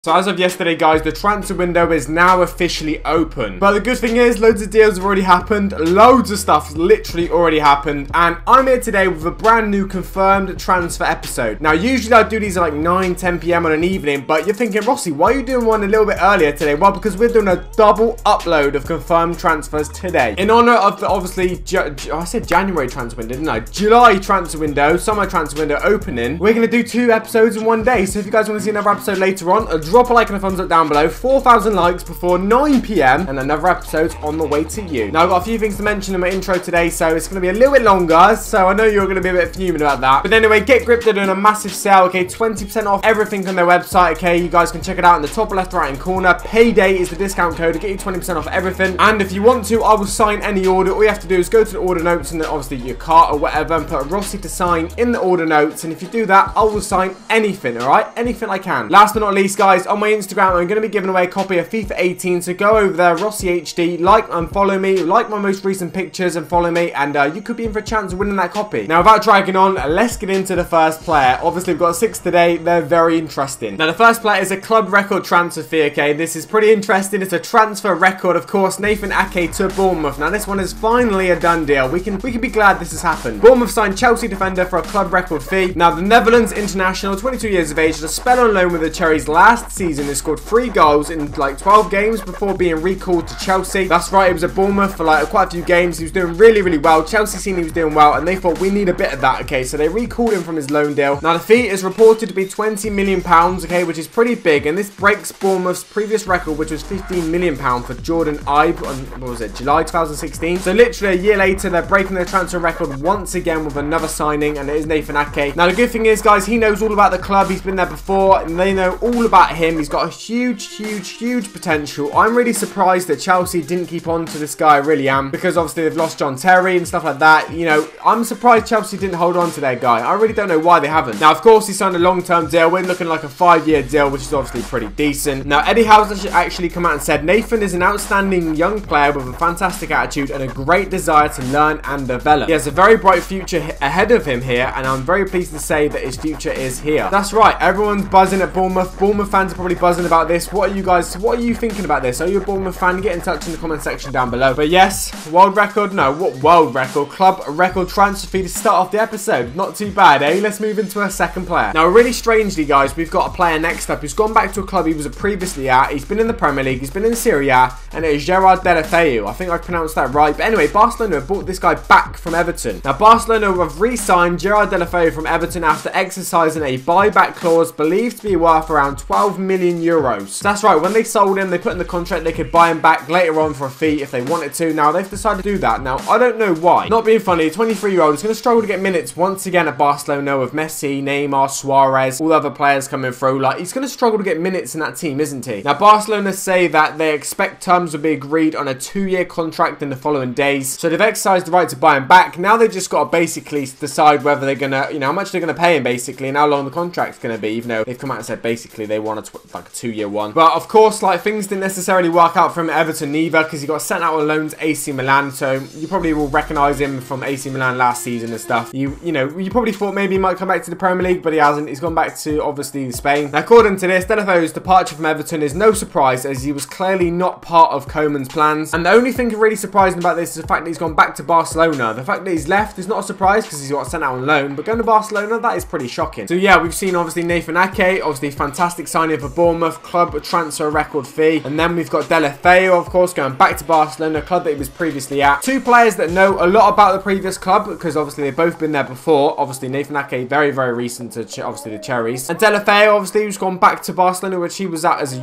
So as of yesterday, guys, the transfer window is now officially open. But the good thing is, loads of deals have already happened. Loads of stuff literally already happened. And I'm here today with a brand new confirmed transfer episode. Now, usually I do these at like 9, 10 p.m. on an evening. But you're thinking, Rossi, why are you doing one a little bit earlier today? Well, because we're doing a double upload of confirmed transfers today. In honor of the, obviously, I said January transfer window, didn't I? July transfer window, summer transfer window opening. We're going to do 2 episodes in one day. So if you guys want to see another episode later on, drop a like and a thumbs up down below. 4,000 likes before 9 p.m. and another episode's on the way to you. Now, I've got a few things to mention in my intro today, so it's going to be a little bit longer, so I know you're going to be a bit fuming about that. But anyway, GetGripped are doing a massive sale, okay? 20% off everything on their website, okay? You guys can check it out in the top left right hand corner. Payday is the discount code to get you 20% off everything. And if you want to, I will sign any order. All you have to do is go to the order notes and then obviously your cart or whatever and put a Rossi to sign in the order notes. And if you do that, I will sign anything, all right? Anything I can. Last but not least, guys, on my Instagram, I'm going to be giving away a copy of FIFA 18, so go over there, RossiHD, like and follow me, like my most recent pictures and follow me, and you could be in for a chance of winning that copy. Now, without dragging on, let's get into the first player. Obviously, we've got 6 today. They're very interesting. Now, the first player is a club record transfer fee, okay? This is pretty interesting. It's a transfer record, of course. Nathan Ake to Bournemouth. Now, this one is finally a done deal. We can be glad this has happened. Bournemouth signed Chelsea defender for a club record fee. Now, the Netherlands international, 22 years of age, had a spell on loan with the Cherries last season. He scored 3 goals in like 12 games before being recalled to Chelsea. That's right, he was at Bournemouth for like quite a few games. He was doing really, really well. Chelsea seen he was doing well and they thought we need a bit of that, okay? So they recalled him from his loan deal. Now the fee is reported to be £20 million, okay, which is pretty big, and this breaks Bournemouth's previous record, which was £15 million for Jordan Ibe on, what was it, July 2016. So literally a year later, they're breaking their transfer record once again with another signing, and it is Nathan Ake. Now the good thing is, guys, he knows all about the club. He's been there before and they know all about him. He's got a huge potential. I'm really surprised that Chelsea didn't keep on to this guy. I really am, because obviously they've lost John Terry and stuff like that. You know, I'm surprised Chelsea didn't hold on to their guy. I really don't know why they haven't. Now, of course, he signed a long-term deal. We're looking like a 5-year deal, which is obviously pretty decent. Now, Eddie Howe's actually come out and said, Nathan is an outstanding young player with a fantastic attitude and a great desire to learn and develop. He has a very bright future ahead of him here, and I'm very pleased to say that his future is here. That's right. Everyone's buzzing at Bournemouth. Bournemouth fans are probably buzzing about this. What are you thinking about this? Are you a Bournemouth fan? Get in touch in the comment section down below. But yes, world record? No, what world record? Club record transfer fee to start off the episode. Not too bad, eh? Let's move into a second player. Now, really strangely, guys, we've got a player next up who's gone back to a club he was previously at. He's been in the Premier League, he's been in Serie A, and it is Deulofeu. I think I pronounced that right. But anyway, Barcelona have bought this guy back from Everton. Now, Barcelona have re-signed Deulofeu from Everton after exercising a buyback clause believed to be worth around 12 million euros. That's right, when they sold him, they put in the contract they could buy him back later on for a fee if they wanted to. Now, they've decided to do that. Now, I don't know why. Not being funny, a 23-year-old is going to struggle to get minutes once again at Barcelona with Messi, Neymar, Suarez, all the other players coming through. Like, he's going to struggle to get minutes in that team, isn't he? Now, Barcelona say that they expect terms will be agreed on a 2-year contract in the following days. So they've exercised the right to buy him back. Now they've just got to basically decide whether they're going to, you know, how much they're going to pay him basically and how long the contract's going to be, even though they've come out and said basically they want like a 2-year one. But of course, like, things didn't necessarily work out from Everton neither, because he got sent out on loan to AC Milan. So you probably will recognise him from AC Milan last season and stuff. You know, you probably thought maybe he might come back to the Premier League, but he hasn't. He's gone back to obviously Spain. Now, according to this, Deulofeu's departure from Everton is no surprise, as he was clearly not part of Koeman's plans. And the only thing really surprising about this is the fact that he's gone back to Barcelona. The fact that he's left is not a surprise because he's got sent out on loan, but going to Barcelona, that is pretty shocking. So yeah, we've seen obviously Nathan Ake, obviously fantastic signing for Bournemouth, club transfer record fee, and then we've got Deulofeu, of course, going back to Barcelona, club that he was previously at. 2 players that know a lot about the previous club, because obviously they've both been there before. Obviously Nathan Ake, very recent to obviously the Cherries, and Deulofeu, obviously, who's gone back to Barcelona, which he was at as a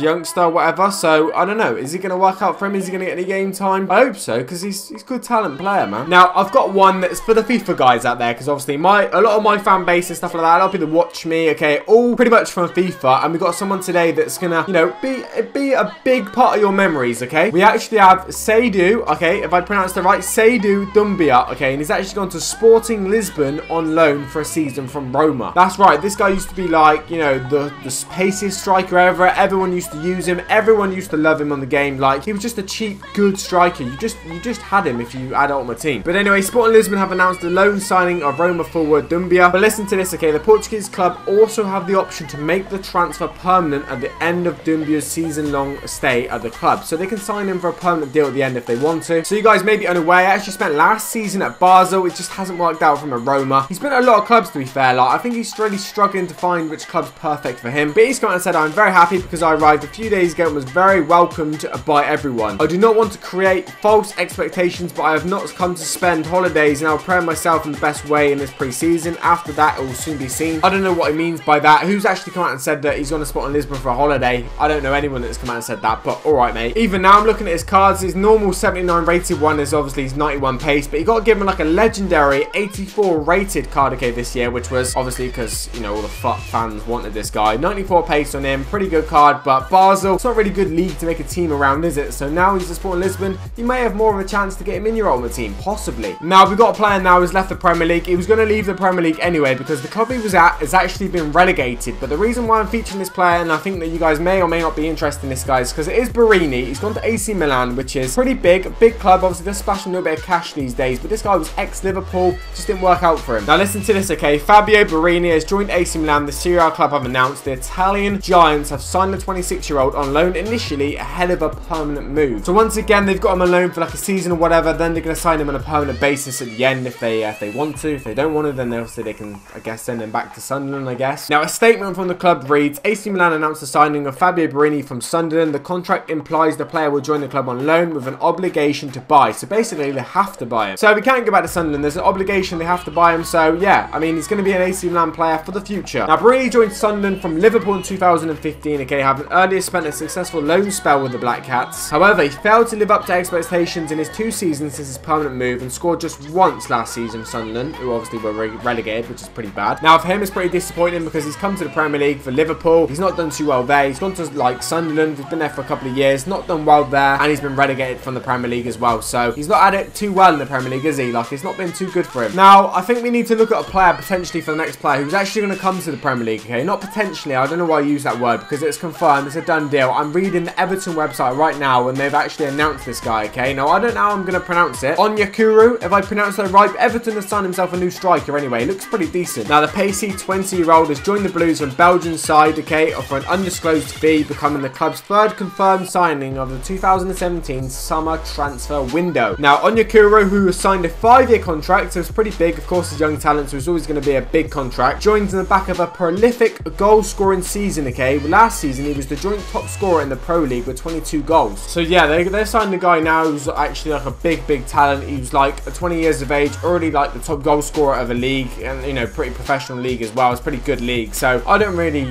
youngster, whatever. So I don't know, is it going to work out for him? Is he going to get any game time? I hope so, because he's a good talent player, man. Now, I've got one that's for the FIFA guys out there, because obviously a lot of my fan base and stuff like that, a lot of people watch me, okay, all pretty much from FIFA, and we've got someone today that's gonna, you know, be a big part of your memories, okay? We actually have Seydou, okay, if I pronounced it right, Seydou Doumbia, okay, and he's actually gone to Sporting Lisbon on loan for a season from Roma. That's right, this guy used to be like, you know, the paciest striker ever. Everyone used to use him. Everyone used to love him on the game. Like, he was just a cheap, good striker. You just had him if you had Ultimate Team. But anyway, Sporting Lisbon have announced the loan signing of Roma forward Doumbia. But listen to this, okay? The Portuguese club also have the option to make the transfer transfer permanent at the end of Doumbia's season-long stay at the club. So they can sign him for a permanent deal at the end if they want to. So you guys may be unaware, I actually spent last season at Basel. It just hasn't worked out from a Roma. He's been at a lot of clubs, to be fair. Like, I think he's really struggling to find which club's perfect for him. But he's come out and said, I'm very happy because I arrived a few days ago and was very welcomed by everyone. I do not want to create false expectations, but I have not come to spend holidays, and I'll prepare myself in the best way in this pre-season. After that, it will soon be seen. I don't know what he means by that. Who's actually come out and said that he's on a spot in Lisbon for a holiday? I don't know anyone that's come out and said that, but alright, mate. Even now, I'm looking at his cards. His normal 79 rated one is obviously his 91 pace, but you got to give him like a legendary 84 rated card, okay, this year, which was obviously because, you know, all the fans wanted this guy. 94 pace on him, pretty good card, but Basel, it's not really good league to make a team around, is it? So now he's a sport in Lisbon, you may have more of a chance to get him in your ultimate team, possibly. Now, we've got a player now who's left the Premier League. He was going to leave the Premier League anyway because the club he was at has actually been relegated. But the reason why I'm featuring this player, and I think that you guys may or may not be interested in this guy, is because it is Borini. He's gone to AC Milan, which is pretty big, a big club. Obviously, they're splashing a little bit of cash these days, but this guy was ex-Liverpool, just didn't work out for him. Now, listen to this, okay? Fabio Borini has joined AC Milan. The Serie A club have announced the Italian Giants have signed the 26-year-old on loan initially ahead of a permanent move. So once again, they've got him on loan for like a season or whatever, then they're going to sign him on a permanent basis at the end if they want to. If they don't want to, then obviously they can, I guess, send him back to Sunderland, I guess. Now, a statement from the club reads, AC Milan announced the signing of Fabio Borini from Sunderland. The contract implies the player will join the club on loan with an obligation to buy. So basically, they have to buy him. So we can't go back to Sunderland. There's an obligation. They have to buy him. So yeah, I mean, he's going to be an AC Milan player for the future. Now, Borini joined Sunderland from Liverpool in 2015, okay, having earlier spent a successful loan spell with the Black Cats. However, he failed to live up to expectations in his 2 seasons since his permanent move and scored just once last season for Sunderland, who obviously were relegated, which is pretty bad. Now, for him, it's pretty disappointing because he's come to the Premier League for Liverpool. He's not done too well there. He's gone to, like, Sunderland. He's been there for a couple of years, not done well there, and he's been relegated from the Premier League as well. So, he's not had it too well in the Premier League, is he? Like, it's not been too good for him. Now, I think we need to look at a player potentially for the next player who's actually going to come to the Premier League, okay? Not potentially. I don't know why I use that word because it's confirmed. It's a done deal. I'm reading the Everton website right now, and they've actually announced this guy, okay? Now, I don't know how I'm going to pronounce it. Onyekuru, if I pronounce that right. Everton has signed himself a new striker anyway. It looks pretty decent. Now, the pacey 20-year-old has joined the Blues from Belgian side, okay, for an undisclosed fee, becoming the club's 3rd confirmed signing of the 2017 summer transfer window. Now, Onyekuru, who has signed a 5-year contract, so it's pretty big. Of course, he's young talent, so it's always going to be a big contract. Joins in the back of a prolific goal-scoring season, okay? Last season, he was the joint top scorer in the Pro League with 22 goals. So, yeah, they're signing a guy now who's actually like a big talent. He was like 20 years of age, already like the top goal scorer of a league, and, you know, pretty professional league as well. It's a pretty good league. So, I don't really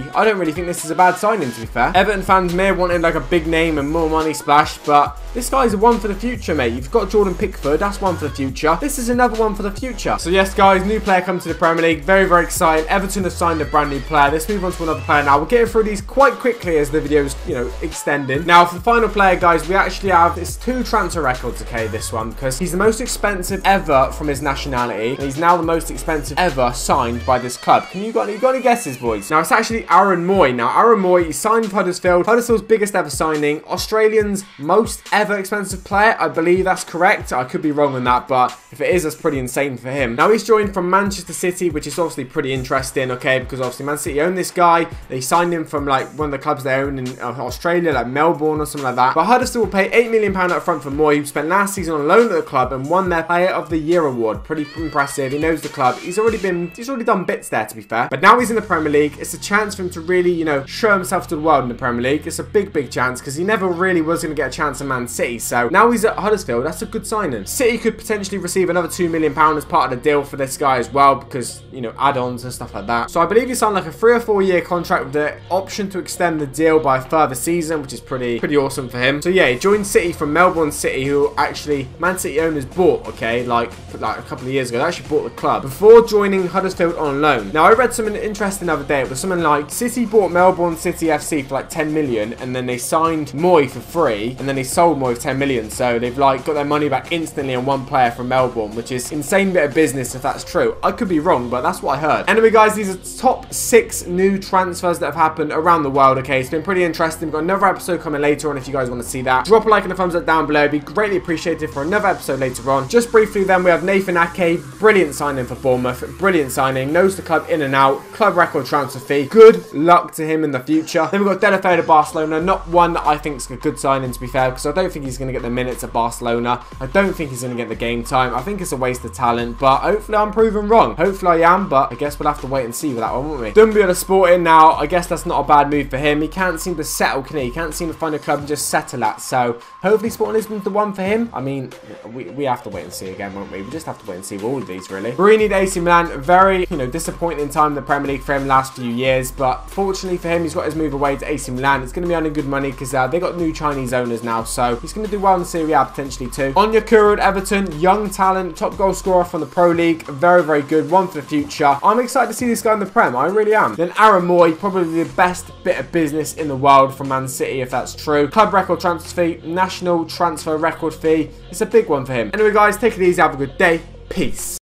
think this is a bad signing, to be fair. Everton fans may have wanted like a big name and more money splashed, but this guy's a one for the future, mate. You've got Jordan Pickford, that's one for the future. This is another one for the future. So yes, guys, new player comes to the Premier League. Very exciting. Everton have signed a brand new player. Let's move on to another player now. We'll get through these quite quickly as the video is, you know, extending. Now, for the final player, guys, we actually have this 2 transfer records, okay, this one, because he's the most expensive ever from his nationality, and he's now the most expensive ever signed by this club. You got any guesses, boys? Now, it's actually Aaron Mooy. Now, Aaron Mooy, he signed with Huddersfield. Huddersfield's biggest ever signing. Australian's most ever expensive player. I believe that's correct. I could be wrong on that, but if it is, that's pretty insane for him. Now, he's joined from Manchester City, which is obviously pretty interesting, okay, because obviously Man City own this guy. They signed him from, like, one of the clubs they own in Australia, like Melbourne or something like that. But Huddersfield will pay £8 million up front for Mooy, who spent last season on loan at the club and won their Player of the Year award. Pretty impressive. He knows the club. He's already done bits there, to be fair. But now he's in the Premier League. It's a chance for him to really, you know, show himself to the world in the Premier League. It's a big chance because he never really was going to get a chance in Man City. So now he's at Huddersfield. That's a good signing. City could potentially receive another £2 million as part of the deal for this guy as well because, you know, add-ons and stuff like that. So I believe he signed like a 3 or 4 year contract with the option to extend the deal by a further season, which is pretty awesome for him. So yeah, he joined City from Melbourne City, who actually Man City owners bought, okay, like a couple of years ago. They actually bought the club before joining Huddersfield on loan. Now, I read something interesting the other day. It was something like City bought Melbourne City FC for like 10 million, and then they signed Mooy for free, and then they sold Mooy for 10 million. So they've like got their money back instantly on one player from Melbourne, which is insane bit of business if that's true. I could be wrong, but that's what I heard. Anyway, guys, these are top 6 new transfers that have happened around the world, okay? It's been pretty interesting. We've got another episode coming later on if you guys want to see that. Drop a like and a thumbs up down below. It'd be greatly appreciated for another episode later on. Just briefly then, we have Nathan Ake. Brilliant signing for Bournemouth. Brilliant signing. Knows the club in and out. Club record transfer fee. Good luck luck to him in the future. Then we've got Deulofeu to Barcelona. Not one that I think is a good signing, to be fair, because I don't think he's going to get the minutes at Barcelona. I don't think he's going to get the game time. I think it's a waste of talent, but hopefully I'm proven wrong. Hopefully I am, but I guess we'll have to wait and see with that one, won't we? Doumbia to Sporting now. I guess that's not a bad move for him. He can't seem to settle, can he? He can't seem to find a club and just settle at. So hopefully Sporting Lisbon's the one for him. I mean, we have to wait and see again, won't we? We just have to wait and see with all of these, really. Borini to AC Milan. Very, disappointing time in the Premier League for him last few years, but fortunately for him, he's got his move away to AC Milan. It's going to be earning good money because they got new Chinese owners now, so he's going to do well in Serie A potentially too. Onyekuru at Everton. Young talent, top goal scorer from the Pro League. Very, very good. One for the future. I'm excited to see this guy in the Prem. I really am. Then Mooy, probably the best bit of business in the world from Man City, if that's true. Club record transfer fee, national transfer record fee. It's a big one for him. Anyway, guys, take it easy. Have a good day. Peace.